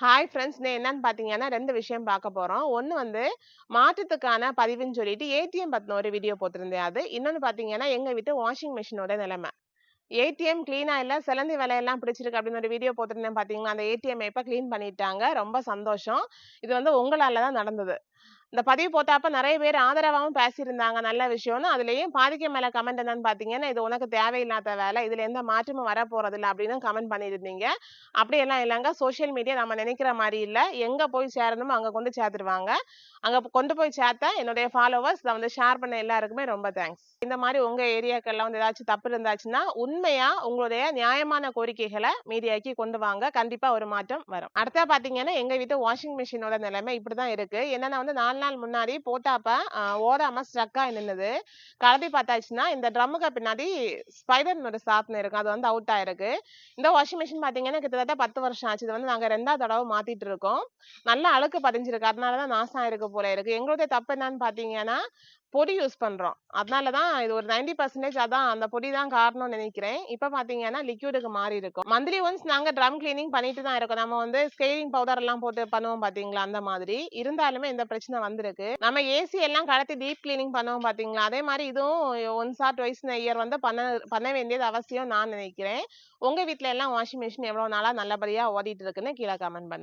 Hi friends. என்னன்னு பார்த்தீங்கன்னா 2 விஷயம் பார்க்க போறோம். ஒண்ணு வந்து மாற்றத்துக்கான பதிவுன்னு சொல்லிட்டு ஏடிஎம் பத்தின ஒரு வீடியோ போட்டிருந்தேன் அது. இன்னொன்னு பார்த்தீங்கன்னா, எங்க வீட்டு வாஷிங் மெஷினோட நிலைமை. ஏடிஎம் கிளீனா இல்ல, சிலந்தி வலையெல்லாம் பிடிச்சிருக்கு அப்படின்னு ஒரு வீடியோ போட்டிருந்தேன் பார்த்தீங்களா? அந்த ஏடிஎம் இப்ப கிளீன் பண்ணிட்டாங்க. ரொம்ப சந்தோஷம். இது வந்து உங்களால தான் நடந்தது. இந்த பதிவு போட்டப்ப நெறைய பேர் ஆதரவாவும் பேசியிருந்தாங்க. நல்ல விஷயம்னு. அதுலயும் பாதிக்கு மேல கமெண்ட் என்னன்னு பார்த்தீங்கன்னா, "இது உனக்கு தேவையில்லாத வேலை. இதுல எந்த மாற்றமும் வரப்போறதில்ல" அப்படின்னு கமெண்ட் பண்ணியிருந்தீங்க. அப்படியெல்லாம் இல்லங்க. சோசியல் மீடியா நம்ம நினைக்கிற மாரி இல்ல. எங்க போய் சேரணுமோ அங்க கொண்டு சேர்த்துருவாங்க. அங்க கொண்டு போய் சேர்த்த என்னுடைய ஃபாலோவர்ஸ் இத வந்து ஷேர் பண்ண எல்லாருக்குமே ரொம்ப தேங்க்ஸ். இந்த மாரி உங்க ஏரியாக்கள்ல வந்து ஏதாச்சும் தப்பு இருந்துச்சுன்னா, உண்மையா உங்களுடைய நியாயமான கோரிக்கைகள மீடியாக்கு கொண்டு வாங்க. கண்டிப்பா ஒரு மாற்றம் வரும். அடுத்ததா பார்த்தீங்கன்னா, எங்க வீட்டு வாஷிங் மெஷினோட நிலைமை இப்படிதான் இருக்கு. என்னன்னா வந்து 4 நாள் முன்னாடி போட்டாப்ப ஓடாம ஸ்ட்ரக் ஆயி நின்னுது. கழட்டி பார்த்தாச்சுன்னா, இந்த ட்ரம்முக்கு பின்னாடி ஸ்பைடர்ன்னு ஒரு சாதனம் இருக்கும். அது வந்து அவுட் ஆயிருக்கு. இந்த வாஷிங் மெஷின் பார்த்தீங்கன்னா, கிட்டத்தட்ட 10 வருஷம் ஆச்சு. இது வந்து நாங்க 2வது தடவ மாத்திட்டு இருக்கோம். நல்லா அழுக்கு படிஞ்சிருக்கு. அதனால தான் நாசம் ஆயிருக்கு போல இருக்கு. எங்களுடைய தப்பு என்னன்னு பார்த்தீங்கன்னா, பொடி யூஸ் பண்றோம். அதனால தான் இது ஒரு 90% அதான் அந்த பொடி தான் காரணம்னு நினைக்கிறேன். இப்ப பார்த்தீங்கன்னா, லிக்விடுக்கு மாறி இருக்கும். மந்த்லி ஒன்ஸ் நாங்க ட்ரம் கிளீனிங் பண்ணிட்டு தான் இருக்கோம். நம்ம வந்து ஸ்கெயிலிங் பவுடர் எல்லாம் போட்டு பண்ணுவோம் பார்த்தீங்களா? அந்த மாதிரி. இருந்தாலுமே இந்த பிரச்சனை வந்திருக்கு. நம்ம ஏசி எல்லாம் கழட்டி டீப் கிளீனிங் பண்ணுவோம் பார்த்தீங்களா? அதே மாரி இதுவும் ஒன்ஸ் ஆர் ட்வைஸ் இன் எ இயர் வந்து பண்ண வேண்டியது அவசியம் நான் நினைக்கிறேன். உங்க வீட்ல எல்லாம் வாஷிங் மெஷின் எவ்வளவு நாளா நல்லபடியா ஓடிட்டு இருக்குன்னு கீழ கமெண்ட் பண்ணுங்க.